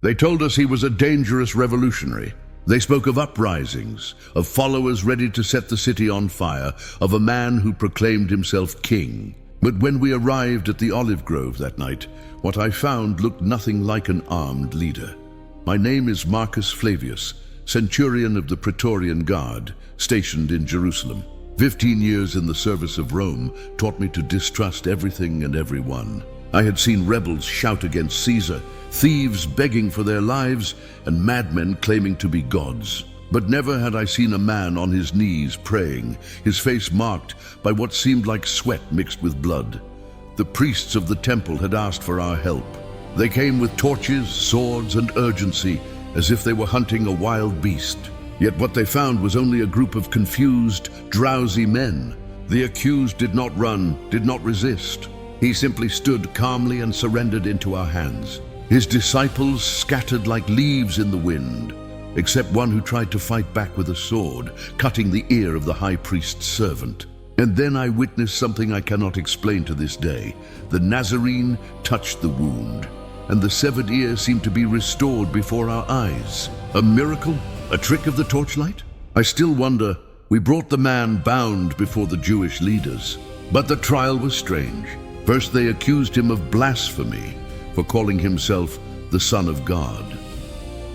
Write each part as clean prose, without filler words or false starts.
They told us he was a dangerous revolutionary. They spoke of uprisings, of followers ready to set the city on fire, of a man who proclaimed himself king. But when we arrived at the olive grove that night, what I found looked nothing like an armed leader. My name is Marcus Flavius, centurion of the Praetorian Guard, stationed in Jerusalem. 15 years in the service of Rome taught me to distrust everything and everyone. I had seen rebels shout against Caesar, thieves begging for their lives, and madmen claiming to be gods. But never had I seen a man on his knees praying, his face marked by what seemed like sweat mixed with blood. The priests of the temple had asked for our help. They came with torches, swords, and urgency, as if they were hunting a wild beast. Yet what they found was only a group of confused, drowsy men. The accused did not run, did not resist. He simply stood calmly and surrendered into our hands. His disciples scattered like leaves in the wind, except one who tried to fight back with a sword, cutting the ear of the high priest's servant. And then I witnessed something I cannot explain to this day. The Nazarene touched the wound, and the severed ear seemed to be restored before our eyes. A miracle? A trick of the torchlight? I still wonder. We brought the man bound before the Jewish leaders, but the trial was strange. First, they accused him of blasphemy for calling himself the Son of God.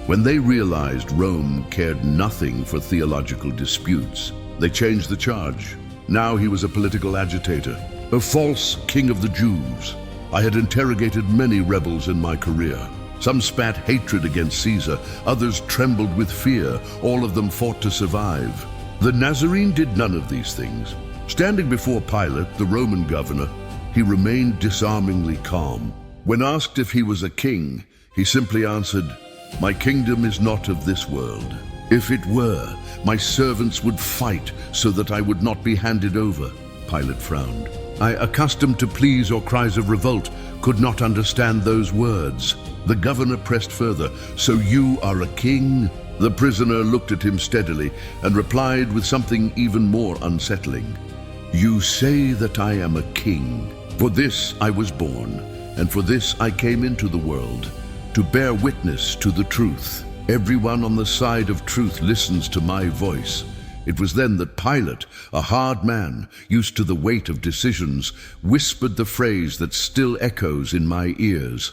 When they realized Rome cared nothing for theological disputes, they changed the charge. Now he was a political agitator, a false king of the Jews. I had interrogated many rebels in my career. Some spat hatred against Caesar, others trembled with fear. All of them fought to survive. The Nazarene did none of these things. Standing before Pilate, the Roman governor, he remained disarmingly calm. When asked if he was a king, he simply answered, "My kingdom is not of this world. If it were, my servants would fight so that I would not be handed over." Pilate frowned. I, accustomed to pleas or cries of revolt, could not understand those words. The governor pressed further, "So you are a king?" The prisoner looked at him steadily and replied with something even more unsettling. "You say that I am a king. For this I was born, and for this I came into the world, to bear witness to the truth. Everyone on the side of truth listens to my voice." It was then that Pilate, a hard man, used to the weight of decisions, whispered the phrase that still echoes in my ears.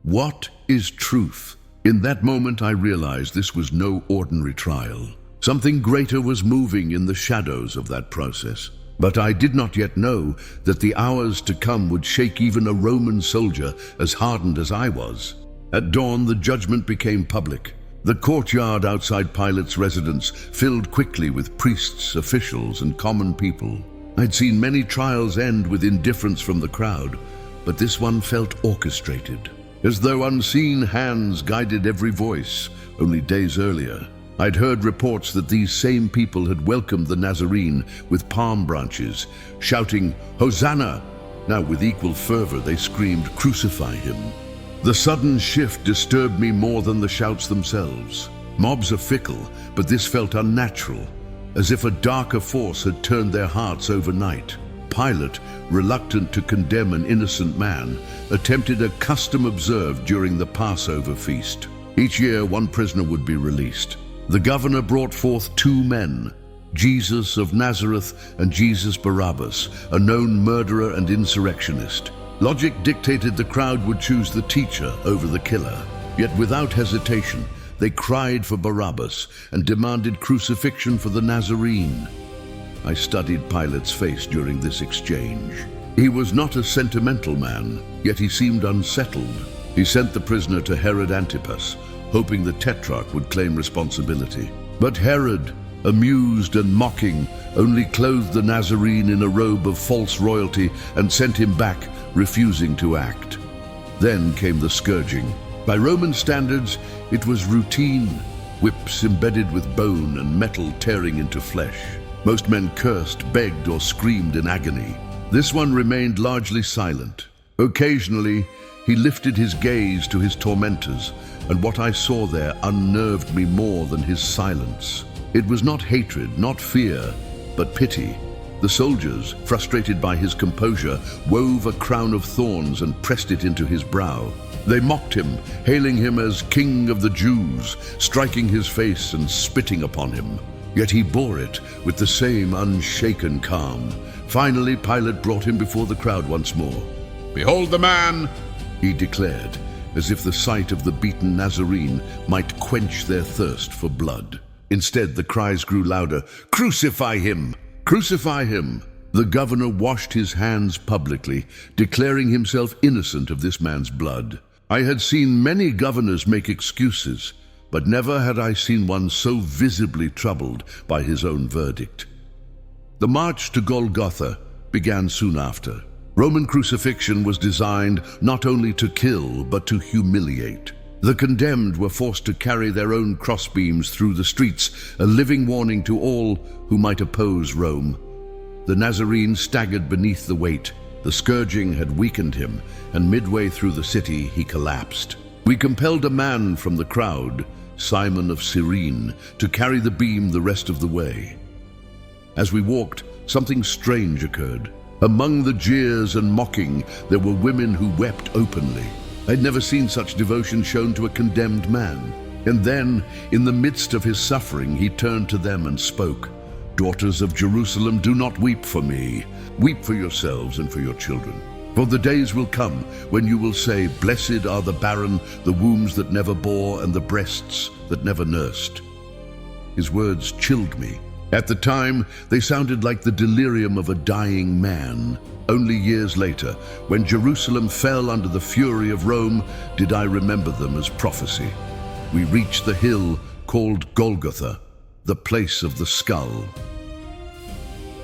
"What is truth?" In that moment I realized this was no ordinary trial. Something greater was moving in the shadows of that process. But I did not yet know that the hours to come would shake even a Roman soldier as hardened as I was. At dawn, the judgment became public. The courtyard outside Pilate's residence filled quickly with priests, officials, and common people. I'd seen many trials end with indifference from the crowd, but this one felt orchestrated, as though unseen hands guided every voice. Only days earlier, I'd heard reports that these same people had welcomed the Nazarene with palm branches, shouting, "Hosanna!" Now with equal fervor they screamed, "Crucify him!" The sudden shift disturbed me more than the shouts themselves. Mobs are fickle, but this felt unnatural, as if a darker force had turned their hearts overnight. Pilate, reluctant to condemn an innocent man, attempted a custom observed during the Passover feast. Each year, one prisoner would be released. The governor brought forth two men, Jesus of Nazareth and Jesus Barabbas, a known murderer and insurrectionist. Logic dictated the crowd would choose the teacher over the killer. Yet without hesitation, they cried for Barabbas and demanded crucifixion for the Nazarene. I studied Pilate's face during this exchange. He was not a sentimental man, yet he seemed unsettled. He sent the prisoner to Herod Antipas, hoping the tetrarch would claim responsibility. But Herod, amused and mocking, only clothed the Nazarene in a robe of false royalty and sent him back, refusing to act. Then came the scourging. By Roman standards, it was routine, whips embedded with bone and metal tearing into flesh. Most men cursed, begged, or screamed in agony. This one remained largely silent. Occasionally, he lifted his gaze to his tormentors, and what I saw there unnerved me more than his silence. It was not hatred, not fear, but pity. The soldiers, frustrated by his composure, wove a crown of thorns and pressed it into his brow. They mocked him, hailing him as King of the Jews, striking his face and spitting upon him. Yet he bore it with the same unshaken calm. Finally, Pilate brought him before the crowd once more. "Behold the man," he declared, as if the sight of the beaten Nazarene might quench their thirst for blood. Instead, the cries grew louder. "Crucify him! Crucify him!" The governor washed his hands publicly, declaring himself innocent of this man's blood. I had seen many governors make excuses, but never had I seen one so visibly troubled by his own verdict. The march to Golgotha began soon after. Roman crucifixion was designed not only to kill, but to humiliate. The condemned were forced to carry their own crossbeams through the streets, a living warning to all who might oppose Rome. The Nazarene staggered beneath the weight. The scourging had weakened him, and midway through the city he collapsed. We compelled a man from the crowd, Simon of Cyrene, to carry the beam the rest of the way. As we walked, something strange occurred. Among the jeers and mocking, there were women who wept openly. I'd never seen such devotion shown to a condemned man. And then, in the midst of his suffering, he turned to them and spoke. "Daughters of Jerusalem, do not weep for me. Weep for yourselves and for your children. For the days will come when you will say, 'Blessed are the barren, the wombs that never bore, and the breasts that never nursed.'" His words chilled me. At the time, they sounded like the delirium of a dying man. Only years later, when Jerusalem fell under the fury of Rome, did I remember them as prophecy. We reached the hill called Golgotha, the place of the skull.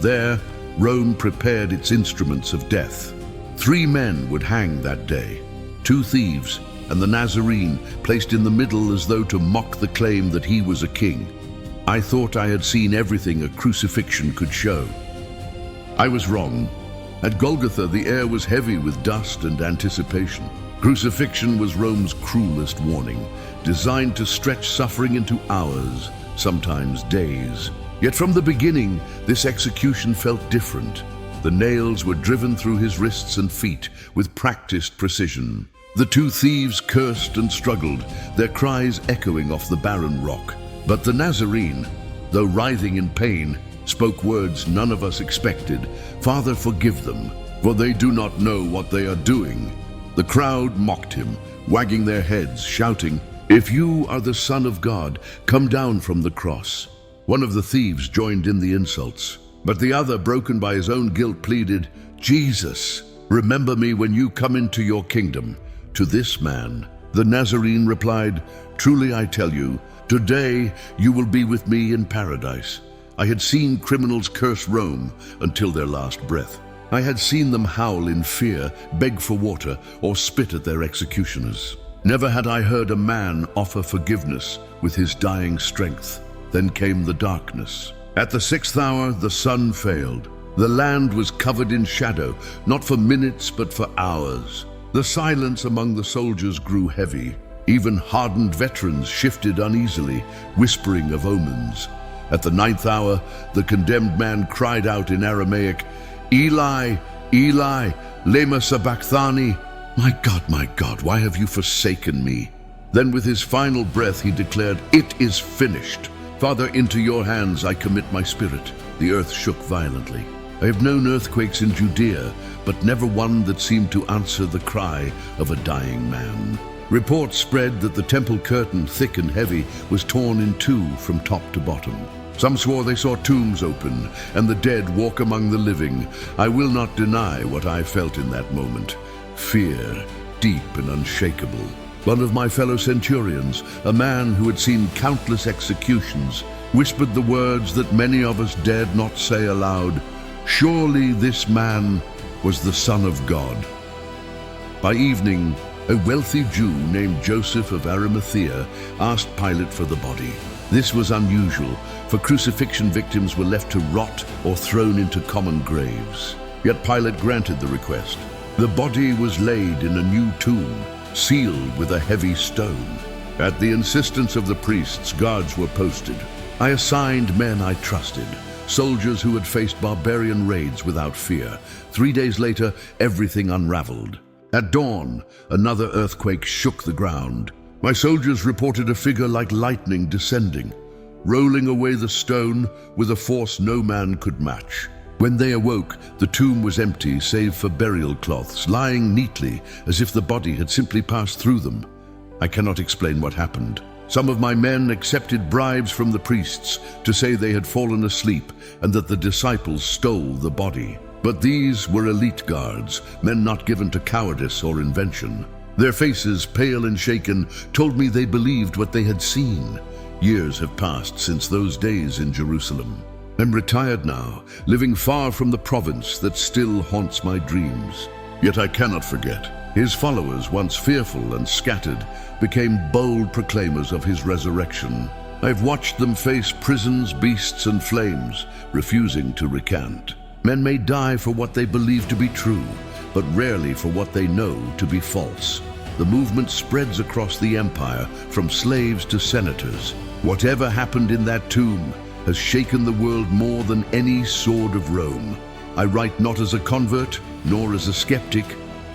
There, Rome prepared its instruments of death. 3 men would hang that day, 2 thieves, and the Nazarene placed in the middle as though to mock the claim that he was a king. I thought I had seen everything a crucifixion could show. I was wrong. At Golgotha, the air was heavy with dust and anticipation. Crucifixion was Rome's cruelest warning, designed to stretch suffering into hours, sometimes days. Yet from the beginning, this execution felt different. The nails were driven through his wrists and feet with practiced precision. The 2 thieves cursed and struggled, their cries echoing off the barren rock. But the Nazarene, though writhing in pain, spoke words none of us expected. "Father, forgive them, for they do not know what they are doing." The crowd mocked him, wagging their heads, shouting, "If you are the Son of God, come down from the cross." One of the thieves joined in the insults, but the other, broken by his own guilt, pleaded, "Jesus, remember me when you come into your kingdom." To this man, the Nazarene replied, "Truly I tell you, today you will be with me in paradise." I had seen criminals curse Rome until their last breath. I had seen them howl in fear, beg for water, or spit at their executioners. Never had I heard a man offer forgiveness with his dying strength. Then came the darkness. At the 6th hour, the sun failed. The land was covered in shadow, not for minutes, but for hours. The silence among the soldiers grew heavy. Even hardened veterans shifted uneasily, whispering of omens. At the 9th hour, the condemned man cried out in Aramaic, "Eli, Eli, lema sabachthani?" My God, why have you forsaken me?" Then with his final breath he declared, "It is finished. Father, into your hands I commit my spirit." The earth shook violently. I have known earthquakes in Judea, but never one that seemed to answer the cry of a dying man. Reports spread that the temple curtain, thick and heavy, was torn in 2 from top to bottom. Some swore they saw tombs open and the dead walk among the living. I will not deny what I felt in that moment. Fear, deep and unshakable. One of my fellow centurions, a man who had seen countless executions, whispered the words that many of us dared not say aloud, "Surely this man was the Son of God." By evening, a wealthy Jew named Joseph of Arimathea asked Pilate for the body. This was unusual, for crucifixion victims were left to rot or thrown into common graves. Yet Pilate granted the request. The body was laid in a new tomb, sealed with a heavy stone. At the insistence of the priests, guards were posted. I assigned men I trusted, soldiers who had faced barbarian raids without fear. 3 days later, everything unraveled. At dawn, another earthquake shook the ground. My soldiers reported a figure like lightning descending, rolling away the stone with a force no man could match. When they awoke, the tomb was empty save for burial cloths, lying neatly as if the body had simply passed through them. I cannot explain what happened. Some of my men accepted bribes from the priests to say they had fallen asleep and that the disciples stole the body. But these were elite guards, men not given to cowardice or invention. Their faces, pale and shaken, told me they believed what they had seen. Years have passed since those days in Jerusalem. I'm retired now, living far from the province that still haunts my dreams. Yet I cannot forget. His followers, once fearful and scattered, became bold proclaimers of his resurrection. I've watched them face prisons, beasts, and flames, refusing to recant. Men may die for what they believe to be true, but rarely for what they know to be false. The movement spreads across the empire, from slaves to senators. Whatever happened in that tomb has shaken the world more than any sword of Rome. I write not as a convert, nor as a skeptic,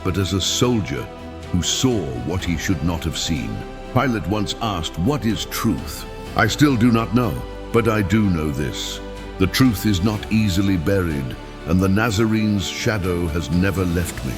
but as a soldier who saw what he should not have seen. Pilate once asked, "What is truth?" I still do not know, but I do know this. The truth is not easily buried, and the Nazarene's shadow has never left me.